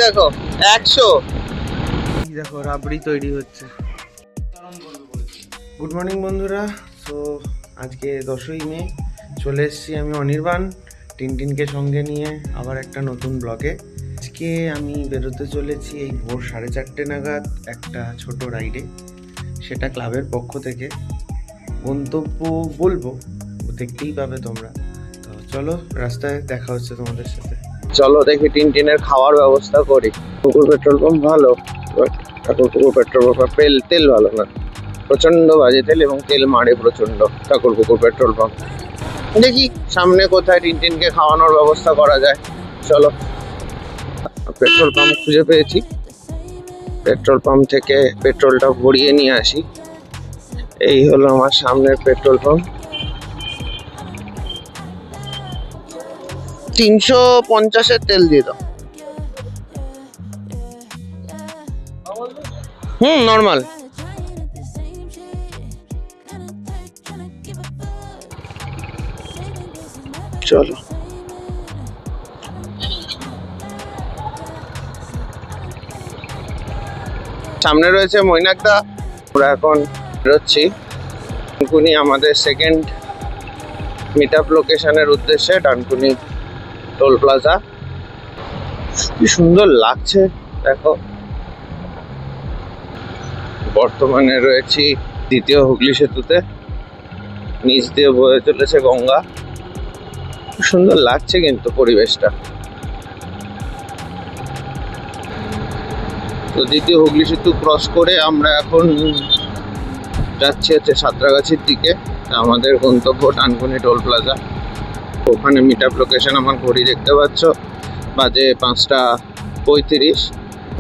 দেখো 100। দেখো রাবড়ি তৈরি হচ্ছে। গুড মর্নিং বন্ধুরা। সো আজকে 10ই মে, চলে এসেছি আমি অনির্বাণ টিনটিনকে সঙ্গে নিয়ে আবার একটা নতুন ব্লগে। আজকে আমি বেরোতে চলেছি এই ভোর 4:30 নাগাদ একটা ছোট রাইডে, সেটা ক্লাবের পক্ষ থেকে। গন্তব্য বলবো, দেখতেই পাবে তোমরা। তো চলো, রাস্তায় দেখা হচ্ছে তোমাদের সাথে। চলো দেখি টিনটিনের খাওয়ার ব্যবস্থা করি। পুকুর পেট্রোল পাম্প ভালো, পুকুর পেট্রোল পাম্প তেল ভালো না, প্রচন্ড বাজে তেল এবং তেল মারে প্রচন্ড পুকুর পেট্রোল পাম্প। দেখি সামনে কোথায় টিনটিনকে খাওয়ানোর ব্যবস্থা করা যায়। চলো, পেট্রোল পাম্প খুঁজে পেয়েছি, পেট্রোল পাম্প থেকে পেট্রোলটা ভরিয়ে নিয়ে আসি। এই হলো আমার সামনের পেট্রোল পাম্প। 350-এর তেল দিয়ে দাও। নর্মাল। চলো, সামনে রয়েছে মৈনাকদা। আমরা এখন বেরোচ্ছি ডানকুনি, আমাদের সেকেন্ড মিট আপ লোকেশনের উদ্দেশ্যে। ডানকুনি টোল প্লাজা, কি সুন্দর লাগছে দেখো। বর্তমানে রয়েছি দ্বিতীয় হুগলি সেতুতে, নিচ দিয়ে বয়ে চলেছে গঙ্গা। খুব সুন্দর লাগছে কিন্তু পরিবেশটা। তো দ্বিতীয় হুগলি সেতু ক্রস করে আমরা এখন যাচ্ছি হচ্ছে সাঁতরাগাছির দিকে। আমাদের গন্তব্য ডানকুনি টোল প্লাজা। ওখানে মিট আপ লোকেশন আমার ঘড়ি দেখতে পাচ্ছ, বাজে 5:35।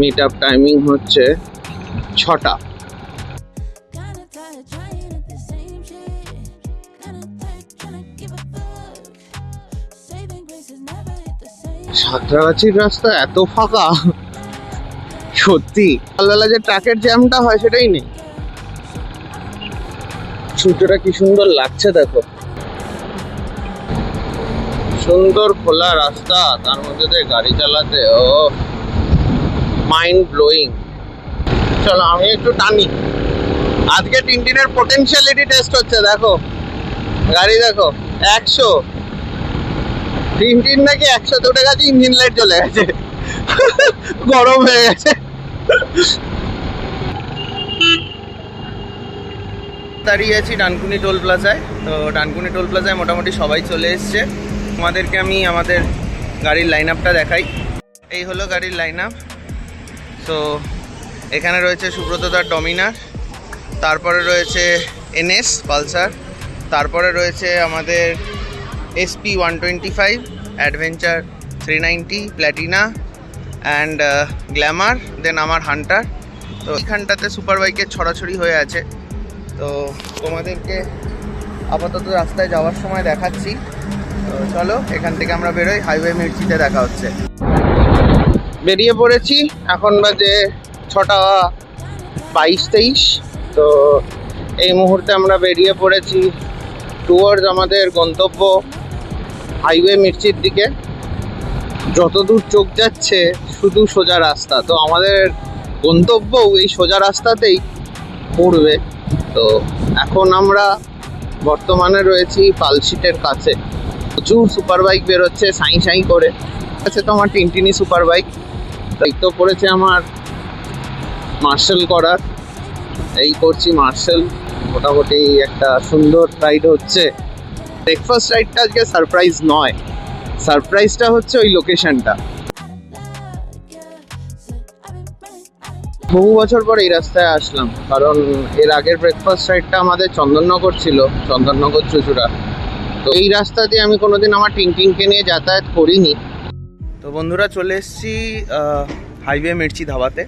মিট আপ টাইমিং হচ্ছে 6টা। সাঁতরাগাছির রাস্তা এত ফাঁকা, সত্যি সকালবেলা যে ট্রাকের জ্যামটা হয় সেটাই নেই। সূর্যটা কি সুন্দর লাগছে দেখো, সুন্দর খোলা রাস্তা, তার মধ্যে দিয়ে গাড়ি চালাতে ও মাইন্ড ব্লোয়িং। চলো আমি একটু টানি। আজকে টিনটিনের পোটেনশিয়ালিটি টেস্ট হচ্ছে। দেখো গাড়ি দেখো 100, টিনটিন নাকি 100-তে উঠে গেছে, ইঞ্জিন লাইট চলে গেছে, গরম হয়ে গেছে। দাঁড়িয়ে আছি ডানকুনি টোল প্লাজায়। তো ডানকুনি টোল প্লাজায় মোটামুটি সবাই চলে এসছে। তোমাদেরকে আমি আমাদের গাড়ির লাইন আপটা দেখাই। এই হলো গাড়ির লাইন আপ। তো এখানে রয়েছে সুব্রতদার ডমিনার, তারপরে রয়েছে এনএস পালসার, তারপরে রয়েছে আমাদের SP 125, adventure 390, Platina and Glamour, then আমার হান্টার। তো এইখানটাতে সুপার বাইকের ছড়াছড়ি হয়ে আছে। তো তোমাদেরকে আপাতত রাস্তায় যাওয়ার সময় দেখাচ্ছি। তো চলো এখান থেকে আমরা বেরোই, হাইওয়ে মির্চিতে দেখা হচ্ছে। বেরিয়ে পড়েছি, এখন বাজে 6:22-23। তো এই মুহূর্তে আমরা বেরিয়ে পড়েছি টুয়ার্ডস আমাদের গন্তব্য হাইওয়ে মির্চির দিকে। যতদূর চোখ যাচ্ছে শুধু সোজা রাস্তা, তো আমাদের গন্তব্যও এই সোজা রাস্তাতেই পড়বে। তো এখন আমরা বর্তমানে রয়েছি পালশিটের কাছে। প্রচুর সুপার বাইক বেরোচ্ছে সাই সাই করে। আছে তো আমার টিনটিনি সুপার বাইক, তাই তো পড়েছে আমার মার্শাল করার। এই করছি মার্শাল। মোটামুটি একটা সুন্দর রাইড হচ্ছে। ব্রেকফাস্ট রাইডটা আজকে সারপ্রাইজ নয়, সারপ্রাইজটা হচ্ছে ওই লোকেশনটা। বহু বছর পর এই রাস্তায় আসলাম, কারণ এর আগের ব্রেকফাস্ট রাইডটা আমাদের চন্দননগর ছিল, চন্দননগর চুচুড়া। তো এই রাস্তা দিয়ে আমি কোনোদিন আমার টিনটিনকে নিয়ে যাতায়াত করিনি। তো বন্ধুরা চলে এসেছি হাইওয়ে মির্চি ধাবাতে।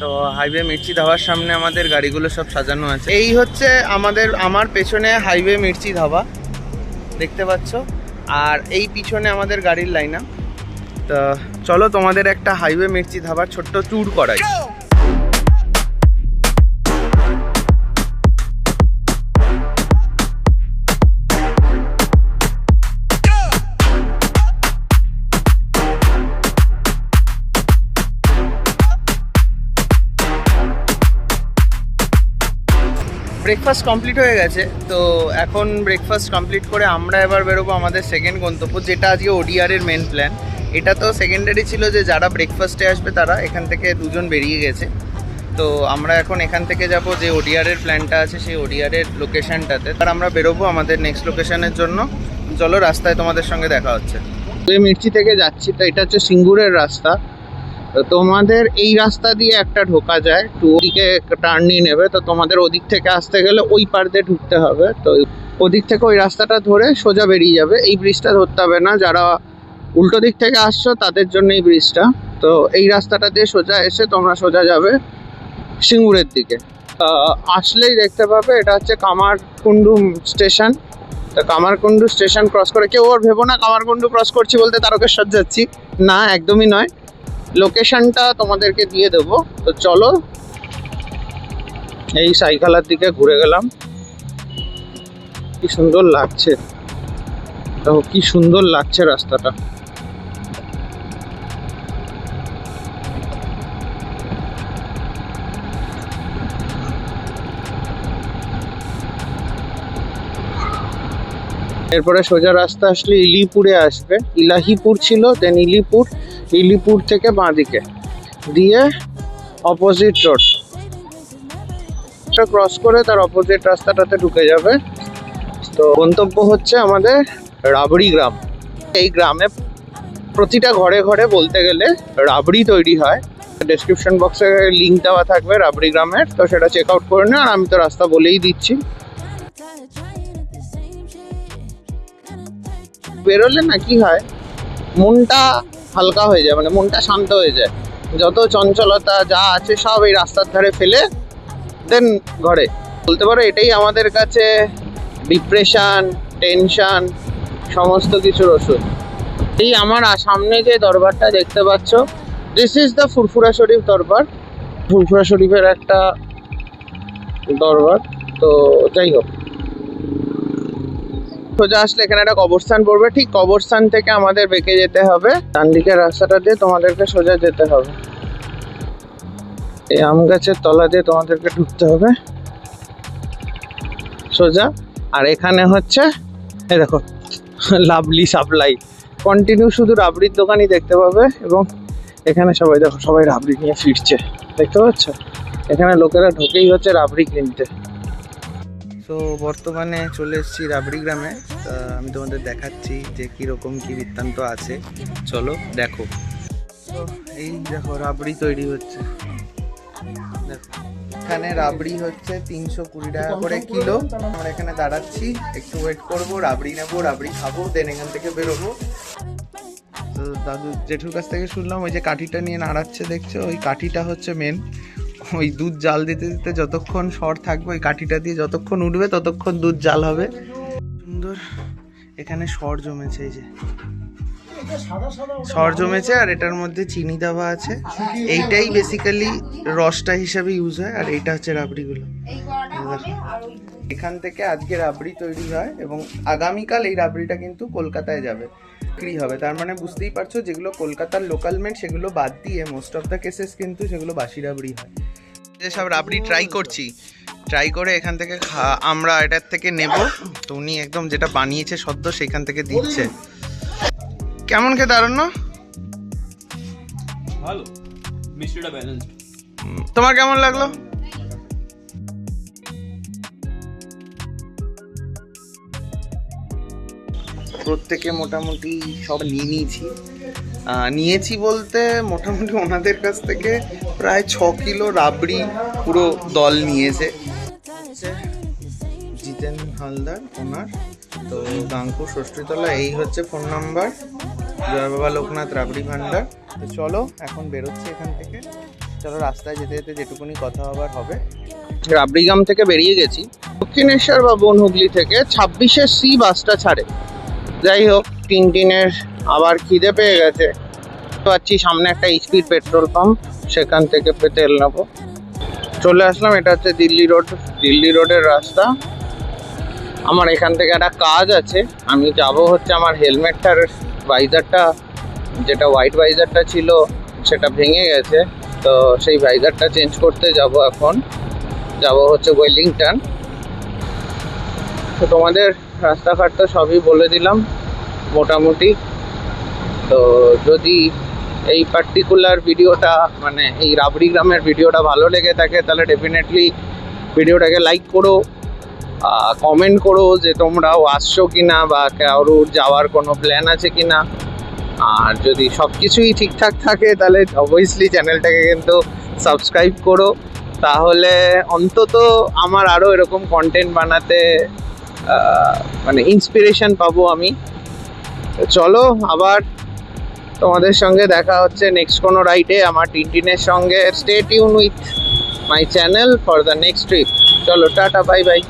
তো হাইওয়ে মির্চি ধাবার সামনে আমাদের গাড়িগুলো সব সাজানো আছে। এই হচ্ছে আমার পেছনে হাইওয়ে মির্চি ধাবা দেখতে পাচ্ছ, আর এই পিছনে আমাদের গাড়ির লাইনা। তো চলো তোমাদের একটা হাইওয়ে মির্চি ধাবার ছোট্ট ট্যুর করাই। ব্রেকফাস্ট কমপ্লিট হয়ে গেছে, তো এখন ব্রেকফাস্ট কমপ্লিট করে আমরা এবার বেরোবো আমাদের সেকেন্ড গন্তব্য, যেটা আজকে ওডিআরের মেন প্ল্যান। এটা তো সেকেন্ডারি ছিল যে যারা ব্রেকফাস্টে আসবে তারা এখান থেকে দুজন বেরিয়ে গেছে, তো আমরা এখন এখান থেকে যাব যে ওডিআরের প্ল্যানটা আছে সেই ওডিআরের লোকেশনটাতে। আর আমরা বেরোবো আমাদের নেক্সট লোকেশনের জন্য। চলো, রাস্তায় তোমাদের সঙ্গে দেখা হচ্ছে। মির্চি থেকে যাচ্ছি, তো এটা হচ্ছে সিঙ্গুরের রাস্তা। তো তোমাদের এই রাস্তা দিয়ে একটা ঢোকা যায়, তো ওদিকে টার্ন নিয়ে নেবে, তো তোমাদের ওদিক থেকে আসতে গেলে ওই পার দিয়ে ঢুকতে হবে। তো ওদিক থেকে ওই রাস্তাটা ধরে সোজা বেরিয়ে যাবে। এই ব্রিজটা ধরতে হবে না, যারা উল্টো দিক থেকে আসছো তাদের জন্য এই ব্রিজটা। তো এই রাস্তাটা দিয়ে সোজা এসে তোমরা সোজা যাবে সিঙ্গুরের দিকে। আসলেই দেখতে পাবে এটা হচ্ছে কামারকুণ্ডু স্টেশন। তো কামারকুণ্ডু স্টেশন ক্রস করে, কেউ আর ভেবো না কামারকুণ্ডু ক্রস করছি বলতে তারকেশ্বর যাচ্ছি, না, একদমই নয়। লোকেশনটা তোমাদেরকে দিয়ে দেবো। তো চলো, এই সাইকেলের দিকে ঘুরে গেলাম। কি সুন্দর লাগছে, তো কি সুন্দর লাগছে রাস্তাটা। এরপরে সোজা রাস্তা আসলে ইলিপুরে আসবে। ইলাহিপুর ছিল, দেন ইলিপুর। ইলিপুর থেকে বাঁদিকে দিয়ে অপোজিট রোড ক্রস করে তার অপোজিট রাস্তাটাতে ঢুকে যাবে। তো গন্তব্য হচ্ছে আমাদের রাবড়ি গ্রাম। এই গ্রামে প্রতিটা ঘরে ঘরে বলতে গেলে রাবড়ি তৈরি হয়। ডেসক্রিপশন বক্সে লিঙ্ক দেওয়া থাকবে রাবড়ি গ্রামের, তো সেটা চেক আউট করে না। আর আমি তো রাস্তা বলেই দিচ্ছি। বেরোলে না কি হয়, মনটা হালকা হয়ে যায়, মানে মনটা শান্ত হয়ে যায়। যত চঞ্চলতা যা আছে সব এই রাস্তার ধারে ফেলে দেন ঘরে। বলতে পারো এটাই আমাদের কাছে ডিপ্রেশন, টেনশন, সমস্ত কিছুর ওষুধ। এই আমার সামনে যে দরবারটা দেখতে পাচ্ছ, this is the Furfura Sharif দরবার। ফুরফুরা শরীফের একটা দরবার। তো যাই হোক, সোজা আসলে এখানে একটা কবরস্থান পড়বে, ঠিক কবরস্থান থেকে আমাদের বেঁকে যেতে হবে ডান দিকের রাস্তাটা দিয়ে, তোমাদেরকে সোজা যেতে হবে। এই আম গাছের তলা দিয়ে তোমাদেরকে ঢুকতে হবে সোজা। আর এখানে হচ্ছে এই দেখো লাভলি সাপ্লাই, কন্টিনিউ শুধু রাবড়ির দোকানই দেখতে পাবে। এবং এখানে সবাই দেখো, সবাই রাবড়ি নিয়ে ফিরছে, দেখতে পাচ্ছ? এখানে লোকেরা ঢোকেই হচ্ছে রাবড়ি কিনতে। তো বর্তমানে চলে এসেছি রাবড়ি গ্রামে। আমি তোমাদের দেখাচ্ছি যে কীরকম কী বৃত্তান্ত আছে, চলো দেখো। তো এই দেখো রাবড়ি তৈরি হচ্ছে, দেখো এখানে রাবড়ি হচ্ছে 320 টাকা করে কিলো। আমরা এখানে দাঁড়াচ্ছি, একটু ওয়েট করবো, রাবড়ি নেবো, রাবড়ি খাবো, দেন এখান থেকে বেরোবো। তো দাদু জেঠুর কাছ থেকে শুনলাম ওই যে কাঠিটা নিয়ে নাড়াচ্ছে দেখছো, ওই কাঠিটা হচ্ছে মেন। ওই দুধ জাল দিতে দিতে যতক্ষণ সর থাকবে ওই কাঠিটা দিয়ে যতক্ষণ উঠবে ততক্ষণ দুধ জাল হবে। সুন্দর এখানে সর জমেছে, এই যে সর জমেছে, আর এটার মধ্যে চিনি দেওয়া আছে। এইটাই বেসিক্যালি রসটা হিসাবে ইউজ হয়, আর এইটা হচ্ছে রাবড়িগুলো। এখান থেকে আজকে রাবড়ি তৈরি হয় এবং আগামীকাল এই রাবড়িটা কিন্তু কলকাতায় যাবে, বিক্রি হবে। তার মানে বুঝতেই পারছো, যেগুলো কলকাতার লোকাল মেড সেগুলো বাদ দিয়ে মোস্ট অফ দ্য কেসেস কিন্তু সেগুলো বাসি রাবড়ি হয়। যেসব রাবড়ি ট্রাই করছি, ট্রাই করে এখান থেকে আমরা এটার থেকে নেব। তো উনি একদম যেটা বানিয়েছে সদ্য সেখান থেকে দিচ্ছে। কেমন খেতে আরণ্য? ভালো, মিষ্টিটা ব্যালেন্সড। তোমার কেমন লাগলো? প্রত্যেকে মোটামুটি সব নিয়েছি বলতে মোটামুটি ওনাদের কাছ থেকে প্রায় 6 কিলো রাবড়ি পুরো দল নিয়েছে। জিতেন হালদার ওনার, তো গাঙ্কু ষষ্ঠীতলা, এই হচ্ছে ফোন নাম্বার, জয় বাবা লোকনাথ রাবড়ি ভান্ডার। তো চলো এখন বেরোচ্ছি এখান থেকে, চলো রাস্তায় যেতে যেতে যেটুকুনি কথা হবার হবে। রাবড়িগ্রাম থেকে বেরিয়ে গেছি, দক্ষিণেশ্বর বা বনহুগলি থেকে 26-এর সি বাসটা ছাড়ে। যাই হোক, টিনটিনের আবার খিদে পেয়ে গেছে, পাচ্ছি সামনে একটা এইচপির পেট্রোল পাম্প, সেখান থেকে তেল নেবো। চলে আসলাম, এটা হচ্ছে দিল্লি রোড, দিল্লি রোডের রাস্তা। আমার এখান থেকে একটা কাজ আছে, আমি যাব হচ্ছে আমার হেলমেটটার ভাইজারটা, যেটা হোয়াইট ভাইজারটা ছিল সেটা ভেঙে গেছে, তো সেই ভাইজারটা চেঞ্জ করতে যাব। এখন যাব হচ্ছে ওয়েলিংটন। তো তোমাদের রাস্তাঘাট তো সবই বলে দিলাম মোটামুটি। তো যদি এই পার্টিকুলার ভিডিওটা মানে এই রাবড়ি গ্রামের ভিডিওটা ভালো লেগে থাকে তাহলে ডেফিনেটলি ভিডিওটাকে লাইক করো, কমেন্ট করো যে তোমরাও আসছো কিনা বা কারোর যাওয়ার কোনো প্ল্যান আছে কিনা। আর যদি সব কিছুই ঠিকঠাক থাকে তাহলে অবভিয়াসলি চ্যানেলটাকে কিন্তু সাবস্ক্রাইব করো, তাহলে অন্তত আমার আরও এরকম কন্টেন্ট বানাতে মানে ইন্সপিরেশন পাবো আমি। তো চলো আবার তোমাদের সঙ্গে দেখা হচ্ছে নেক্সট কোনো রাইডে আমার টিনটিনের সঙ্গে। Stay tune with my channel for the next trip. চলো টাটা, বাই বাই।